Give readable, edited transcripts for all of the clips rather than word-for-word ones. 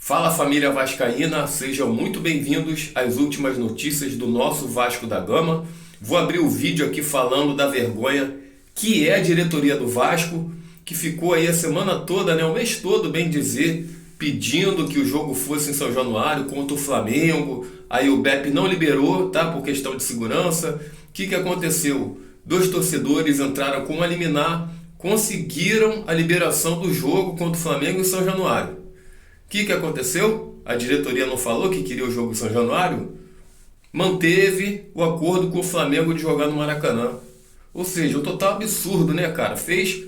Fala família vascaína, sejam muito bem-vindos às últimas notícias do nosso Vasco da Gama. Vou abrir o vídeo aqui falando da vergonha que é a diretoria do Vasco, que ficou aí a semana toda, o mês todo, bem dizer, pedindo que o jogo fosse em São Januário contra o Flamengo. Aí o BEP não liberou, tá, por questão de segurança. O que aconteceu? Dois torcedores entraram com uma liminar, conseguiram a liberação do jogo contra o Flamengo em São Januário. O que aconteceu? A diretoria não falou que queria o jogo em São Januário? Manteve o acordo com o Flamengo de jogar no Maracanã. Ou seja, um total absurdo, né, cara? Fez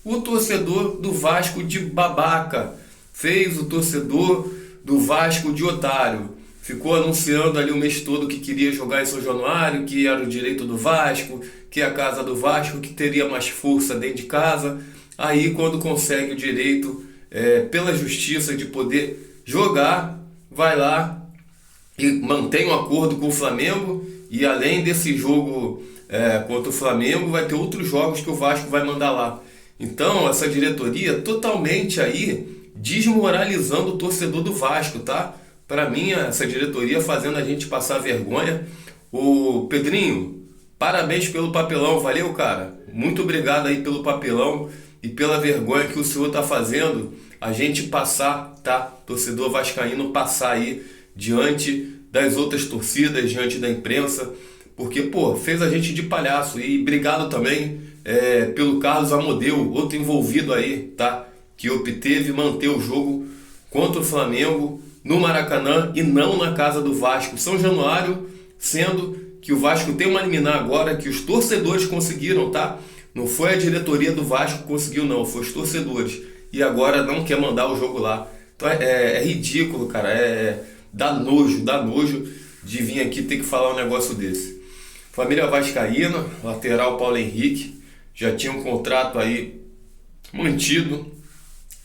o torcedor do Vasco de babaca. Fez o torcedor do Vasco de otário. Ficou anunciando ali o mês todo que queria jogar em São Januário, que era o direito do Vasco, que é a casa do Vasco, que teria mais força dentro de casa. Aí, quando consegue o direito pela justiça de poder jogar, vai lá e mantém um acordo com o Flamengo, e além desse jogo contra o Flamengo, vai ter outros jogos que o Vasco vai mandar lá. Então essa diretoria totalmente aí desmoralizando o torcedor do Vasco, tá? Para mim, essa diretoria fazendo a gente passar vergonha. O Pedrinho, parabéns pelo papelão, valeu, cara. Muito obrigado aí pelo papelão e pela vergonha que o senhor tá fazendo a gente passar, tá? Torcedor vascaíno passar aí diante das outras torcidas, diante da imprensa, porque, fez a gente de palhaço. E obrigado também pelo Carlos Amodeu, outro envolvido aí, tá? Que obteve manter o jogo contra o Flamengo no Maracanã e não na casa do Vasco, São Januário, sendo que o Vasco tem uma liminar agora que os torcedores conseguiram, tá? Não foi a diretoria do Vasco que conseguiu, não, foi os torcedores. E agora não quer mandar o jogo lá. Então é ridículo, cara. Dá nojo de vir aqui ter que falar um negócio desse. Família vascaína, lateral Paulo Henrique, já tinha um contrato aí mantido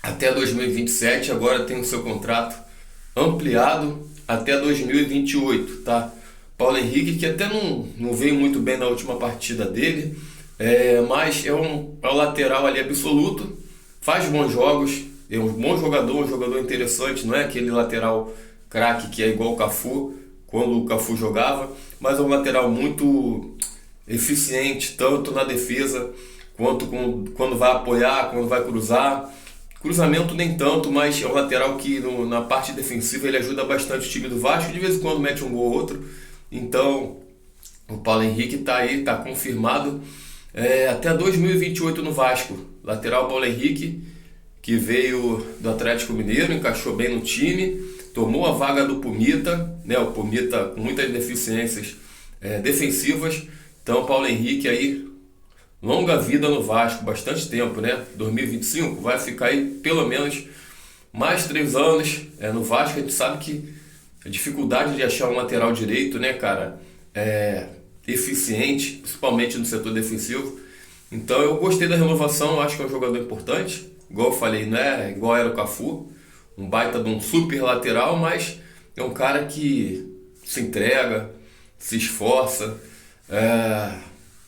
até 2027, agora tem o seu contrato ampliado até 2028, tá? Paulo Henrique, que até não veio muito bem na última partida dele, mas é um lateral ali absoluto, faz bons jogos, é um bom jogador, um jogador interessante, não é aquele lateral craque que é igual o Cafu, quando o Cafu jogava, mas é um lateral muito eficiente, tanto na defesa, quanto quando vai apoiar, quando vai cruzar. Cruzamento nem tanto, mas é um lateral que na parte defensiva ele ajuda bastante o time do Vasco, de vez em quando mete um gol ou outro. Então o Paulo Henrique está aí, está confirmado até 2028 no Vasco. Lateral Paulo Henrique, que veio do Atlético Mineiro, encaixou bem no time, tomou a vaga do Pumita, o Pumita com muitas deficiências defensivas. Então Paulo Henrique aí, longa vida no Vasco, bastante tempo, 2025, vai ficar aí pelo menos mais 3 anos no Vasco. A gente sabe que a dificuldade de achar um lateral direito, cara, eficiente, principalmente no setor defensivo. Então eu gostei da renovação, eu acho que é um jogador importante, igual eu falei, não é igual era o Cafu, um baita de um super lateral, mas é um cara que se entrega, se esforça,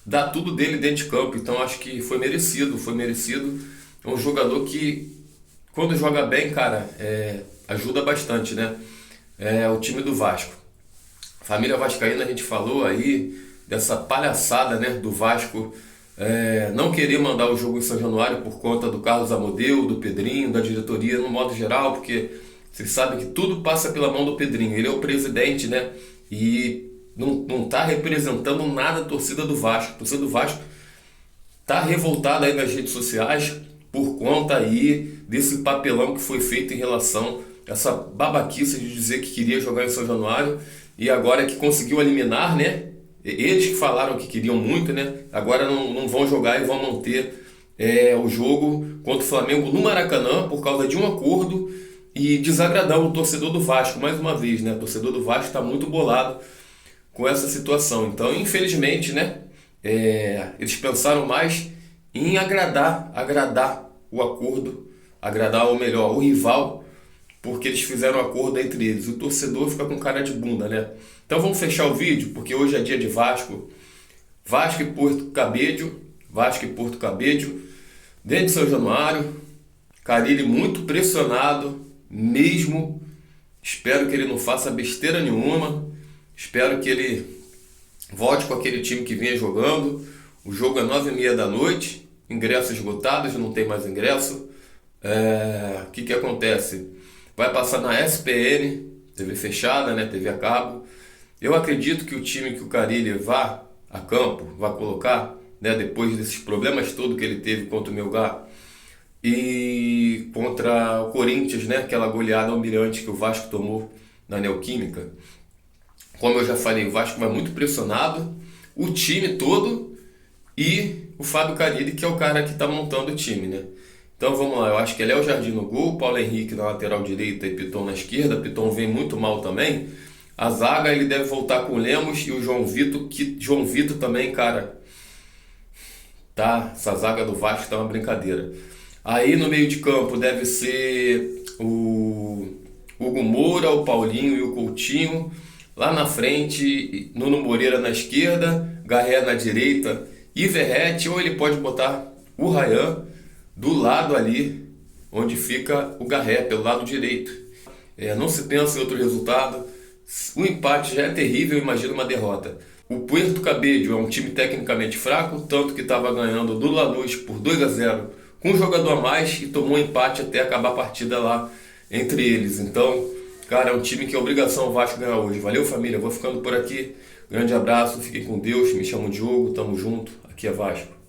dá tudo dele dentro de campo. Então acho que foi merecido. É um jogador que, quando joga bem, cara, ajuda bastante, o time do Vasco. Família vascaína, a gente falou aí dessa palhaçada, do Vasco não querer mandar o jogo em São Januário por conta do Carlos Amodeu, do Pedrinho, da diretoria no modo geral, porque vocês sabem que tudo passa pela mão do Pedrinho. Ele é o presidente, e não está representando nada a torcida do Vasco. A torcida do Vasco está revoltada aí nas redes sociais por conta aí desse papelão que foi feito em relação a essa babaquice de dizer que queria jogar em São Januário, e agora que conseguiu eliminar, eles que falaram que queriam muito, agora não vão jogar e vão manter o jogo contra o Flamengo no Maracanã por causa de um acordo, e desagradando o torcedor do Vasco mais uma vez, O torcedor do Vasco está muito bolado com essa situação. Então, infelizmente, eles pensaram mais em agradar o acordo, agradar, ou melhor, o rival, porque eles fizeram um acordo entre eles. O torcedor fica com cara de bunda, Então vamos fechar o vídeo, porque hoje é dia de Vasco. Vasco e Porto Cabedelo, dentro de São Januário. Carille muito pressionado, mesmo Espero que ele não faça besteira nenhuma. Espero que ele volte com aquele time que vinha jogando. O jogo é 9h30 da noite. Ingressos esgotados, não tem mais ingresso. O que acontece? Vai passar na SPN, TV fechada, né? TV a cabo. Eu acredito que o time que o Carille vá a campo, vai colocar, né? Depois desses problemas todos que ele teve contra o Melgar e contra o Corinthians, né? Aquela goleada humilhante que o Vasco tomou na Neoquímica. Como eu já falei, o Vasco vai muito pressionado, o time todo e o Fábio Carille, que é o cara que está montando o time, né? Então vamos lá, eu acho que é Léo Jardim no gol, Paulo Henrique na lateral direita e Piton na esquerda. Piton vem muito mal também. A zaga ele deve voltar com o Lemos e o João Vitor, que João Vitor também, cara, tá, essa zaga do Vasco tá uma brincadeira. Aí no meio de campo deve ser o Hugo Moura, o Paulinho e o Coutinho. Lá na frente, Nuno Moreira na esquerda, Garré na direita e Verratti, ou ele pode botar o Ryan do lado ali, onde fica o Garré, pelo lado direito. Não se pensa em outro resultado. O empate já é terrível, imagina uma derrota. O Puerto Cabello é um time tecnicamente fraco, tanto que estava ganhando do Lanús por 2-0 com um jogador a mais e tomou um empate até acabar a partida lá entre eles. Então, cara, é um time que é obrigação o Vasco ganhar hoje. Valeu, família, vou ficando por aqui. Grande abraço, fiquem com Deus, me chamo Diogo, tamo junto, aqui é Vasco.